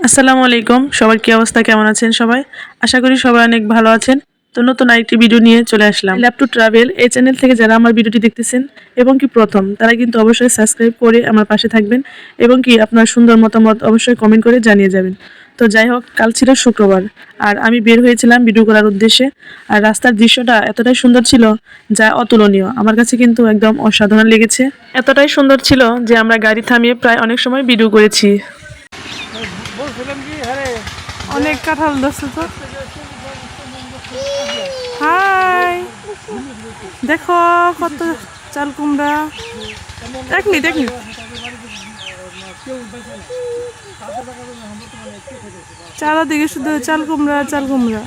আসসালামু আলাইকুম। সবার কি অবস্থা, কেমন আছেন সবাই? আশা করি সবাই অনেক ভালো আছেন। তো নতুন আরেকটি ভিডিও নিয়ে চলে আসলাম। ল্যাব টু ট্রাভেল এই চ্যানেল থেকে যারা আমার ভিডিওটি দেখতেছেন এবং কি প্রথম, তারা কিন্তু অবশ্যই সাবস্ক্রাইব করে আমার পাশে থাকবেন এবং কি আপনার সুন্দর মতামত অবশ্যই কমেন্ট করে জানিয়ে যাবেন। তো যাই হোক, কাল ছিল শুক্রবার আর আমি বের হয়েছিলাম ভিডিও করার উদ্দেশ্যে। আর রাস্তার দৃশ্যটা এতটাই সুন্দর ছিল যা অতুলনীয়, আমার কাছে কিন্তু একদম অসাধারণ লেগেছে। এতটাই সুন্দর ছিল যে আমরা গাড়ি থামিয়ে প্রায় অনেক সময় ভিডিও করেছি। অনেক কাঁঠাল ধরছে তো। হাই, দেখো কত চাল কুমড়া। এক মিনিট চারদিকে শুধু চাল কুমড়া চাল কুমড়া।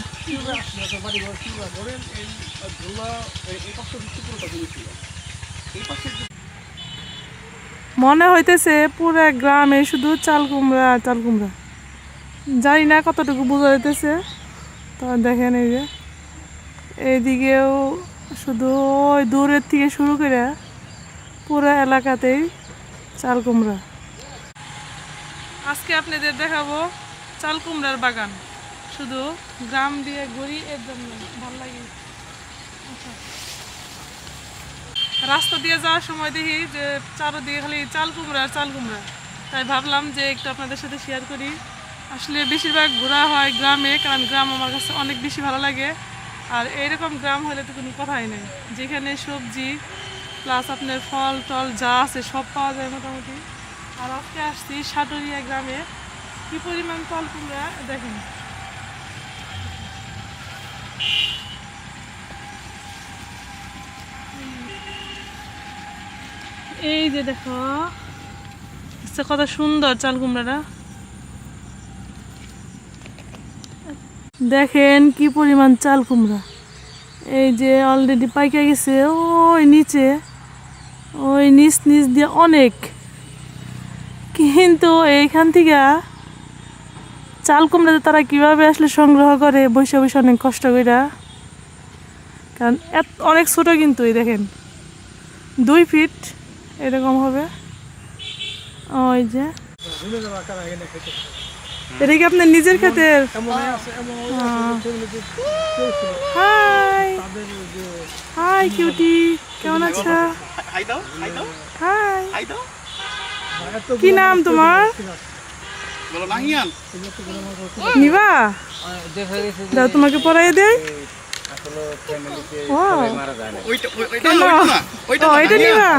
মনে হইতেছে পুরো গ্রামে শুধু চাল কুমড়া চাল কুমড়া। জানি না কতটুকু বোঝা যাইতেছে। তো দেখেন এই যে এইদিকেও শুধু ওই দূরের থেকে শুরু করে পুরো এলাকাতেই চাল কুমড়া। আজকে আপনাদের দেখাবো চাল কুমড়ার বাগান। শুধু গ্রাম দিয়ে ঘুরি, এর জন্য ভালো লাগে। রাস্তা দিয়ে যাওয়ার সময় দেখি যে চারদিকে খালি চাল কুমড়া আর চাল কুমড়া, তাই ভাবলাম যে একটু আপনাদের সাথে শেয়ার করি। আসলে বেশিরভাগ ঘোরা হয় গ্রামে, কারণ গ্রাম আমার কাছে অনেক বেশি ভালো লাগে। আর এইরকম গ্রাম হলে তো কোনো কথাই নেই, যেখানে সবজি প্লাস আপনার ফল টল যা আছে সব পাওয়া যায় মোটামুটি। আর আজকে আসছি সাটুরিয়া গ্রামে। কি পরিমাণ চাল কুমড়া দেখেন। এই যে দেখো কত সুন্দর চাল কুমড়াটা, দেখেন কি পরিমাণ চাল কুমড়া। এই যে অলরেডি পাইকা গেছে ওই নিচে, ওই নিচ দিয়ে অনেক। কিন্তু এইখান থেকে চাল কুমড়াতে তারা কিভাবে আসলে সংগ্রহ করে বসে বসে অনেক কষ্ট করে, কারণ অনেক ছোট কিন্তু। এই দেখেন 2 ফিট এরকম হবে। ওই যে এটা কি আপনার নিজের ক্ষেতের? হাই হাই কিউটি, কেমন আছো? হাই, কি নাম তোমার? নিবা দাও, তোমাকে পড়াই দেয়। ওইটা নিবা।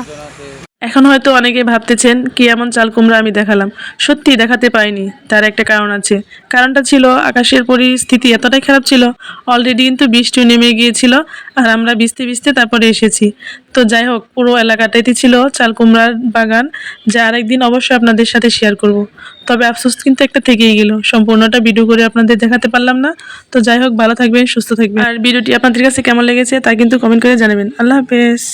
এখন হয়তো অনেকে ভাবতেছেন কি এমন চাল কুমড়া আমি দেখালাম। সত্যি দেখাতে পারিনি, তার একটা কারণ আছে। কারণটা ছিল আকাশের পরিস্থিতি এতটাই খারাপ ছিল, অলরেডি কিন্তু বৃষ্টি নেমে গিয়েছিল আর আমরা ভিজতে ভিজতে তারপরে এসেছি। তো যাই হোক, পুরো এলাকাটাতে ছিল চাল কুমড়ার বাগান, যা আরেকদিন অবশ্যই আপনাদের সাথে শেয়ার করব। তবে আফসোস কিন্তু একটা থেকেই গেল, সম্পূর্ণটা ভিডিও করে আপনাদের দেখাতে পারলাম না। তো যাই হোক, ভালো থাকবেন, সুস্থ থাকবেন। আর ভিডিওটি আপনাদের কাছে কেমন লেগেছে তা কিন্তু কমেন্ট করে জানাবেন। আল্লাহ হাফেজ।